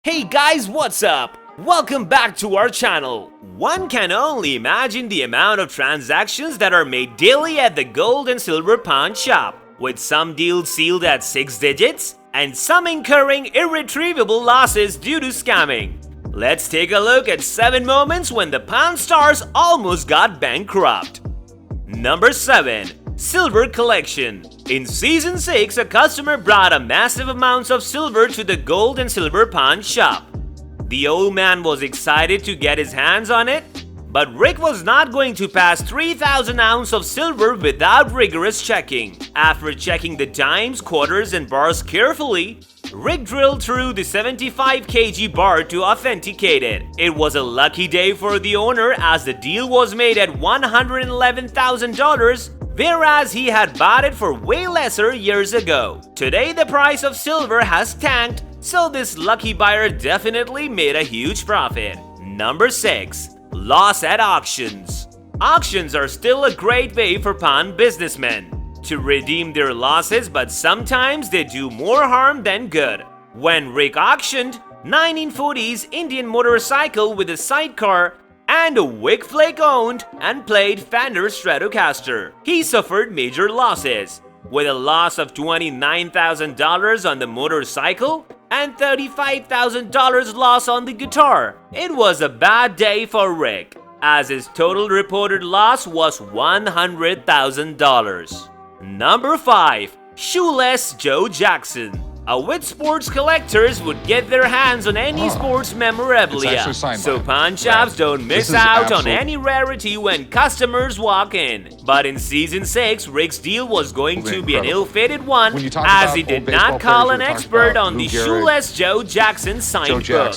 Hey guys, what's up? Welcome back to our channel. One can only imagine the amount of transactions that are made daily at the gold and silver pawn shop, with some deals sealed at 6 digits and some incurring irretrievable losses due to scamming. Let's take a look at 7 moments when the pawn stars almost got bankrupt. Number 7. Silver Collection. In Season 6, a customer brought a massive amounts of silver to the gold and silver pawn shop. The old man was excited to get his hands on it, but Rick was not going to pass 3,000 ounces of silver without rigorous checking. After checking the dimes, quarters and bars carefully, Rick drilled through the 75 kg bar to authenticate it. It was a lucky day for the owner as the deal was made at $111,000, whereas he had bought it for way lesser years ago. Today the price of silver has tanked, so this lucky buyer definitely made a huge profit. Number 6. Loss at auctions. Auctions are still a great way for pawn businessmen to redeem their losses, but sometimes they do more harm than good. When Rick auctioned 1940s Indian motorcycle with a sidecar and a wick flake owned and played Fender Stratocaster, he suffered major losses, with a loss of $29,000 on the motorcycle and $35,000 loss on the guitar. It was a bad day for Rick, as his total reported loss was $100,000. Number 5. Shoeless Joe Jackson. With sports collectors would get their hands on any sports memorabilia, so pawn shops don't miss out on any rarity when customers walk in. But in Season 6, Rick's deal was going to be an ill-fated one, as he did not call an expert on the Shoeless Joe Jackson signed book,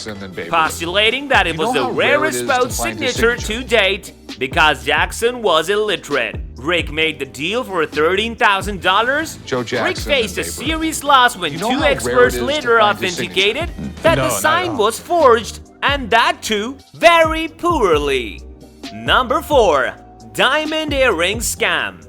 postulating that it was the rarest boat signature to date because Jackson was illiterate. Rick made the deal for $13,000. Rick faced a serious loss when 2 experts later authenticated that the sign was forged, and that too very poorly. Number 4. Diamond earring scam.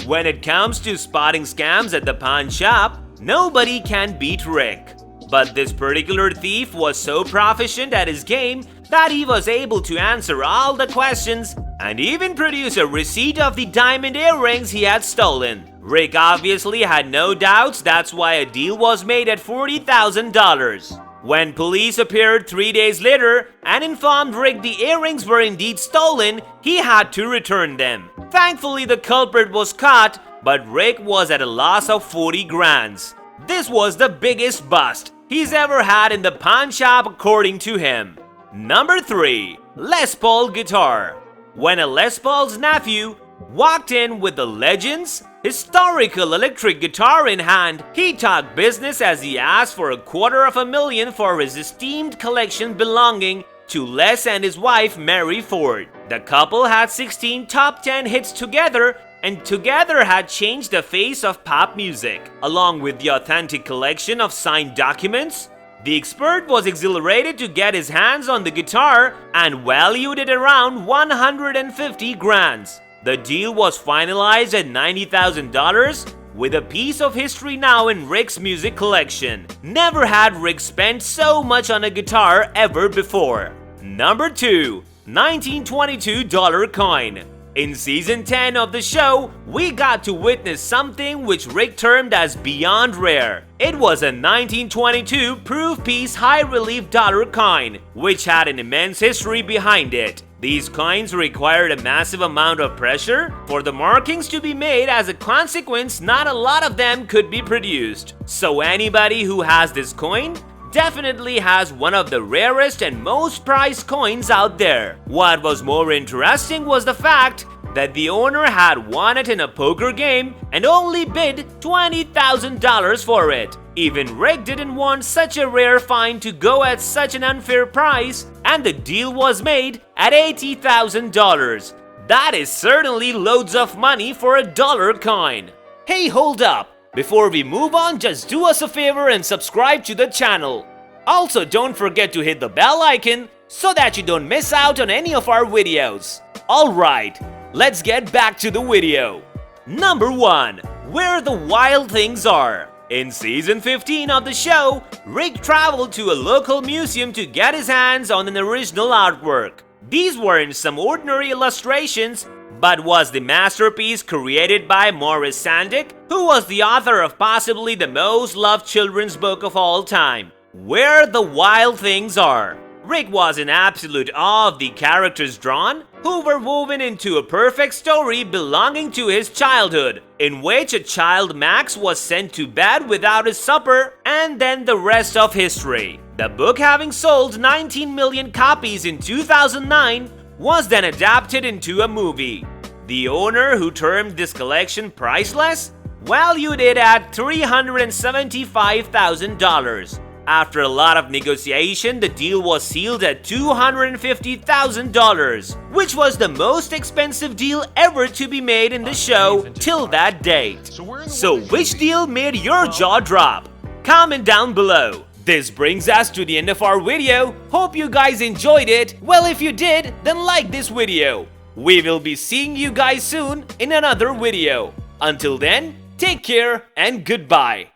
When it comes to spotting scams at the pawn shop, nobody can beat Rick. But this particular thief was so proficient at his game that he was able to answer all the questions and even produce a receipt of the diamond earrings he had stolen. Rick obviously had no doubts, that's why a deal was made at $40,000. When police appeared 3 days later and informed Rick the earrings were indeed stolen, he had to return them. Thankfully, the culprit was caught, but Rick was at a loss of 40 grand. This was the biggest bust he's ever had in the pawn shop according to him. Number 3. Les Paul Guitar. When a Les Paul's nephew walked in with the Legends historical electric guitar in hand, he talked business as he asked for $250,000 for his esteemed collection belonging to Les and his wife Mary Ford. The couple had 16 top 10 hits together and together had changed the face of pop music. Along with the authentic collection of signed documents, the expert was exhilarated to get his hands on the guitar and valued it around 150 grand. The deal was finalized at $90,000, with a piece of history now in Rick's music collection. Never had Rick spent so much on a guitar ever before. Number 2. 1922 dollar coin. In Season 10 of the show, we got to witness something which Rick termed as beyond rare. It was a 1922 proof piece high-relief dollar coin, which had an immense history behind it. These coins required a massive amount of pressure for the markings to be made. As a consequence, not a lot of them could be produced. So anybody who has this coin definitely has one of the rarest and most prized coins out there. What was more interesting was the fact that the owner had won it in a poker game and only bid $20,000 for it. Even Rick didn't want such a rare find to go at such an unfair price, and the deal was made at $80,000. That is certainly loads of money for a dollar coin. Hey, hold up! Before we move on, just do us a favor and subscribe to the channel. Also, don't forget to hit the bell icon so that you don't miss out on any of our videos. Alright, let's get back to the video. Number 1. Where the wild things are. In season 15 of the show, Rick traveled to a local museum to get his hands on an original artwork. These weren't some ordinary illustrations, but was the masterpiece created by Morris Sandick, who was the author of possibly the most loved children's book of all time, Where the Wild Things Are. Rick was in absolute awe of the characters drawn, who were woven into a perfect story belonging to his childhood, in which a child Max was sent to bed without his supper, and then the rest of history. The book, having sold 19 million copies in 2009, was then adapted into a movie. The owner, who termed this collection priceless, valued it at $375,000. After a lot of negotiation, the deal was sealed at $250,000, which was the most expensive deal ever to be made in the show till that date. So which deal made your jaw drop? Comment down below. This brings us to the end of our video. Hope you guys enjoyed it. Well, if you did, then like this video. We will be seeing you guys soon in another video. Until then, take care and goodbye.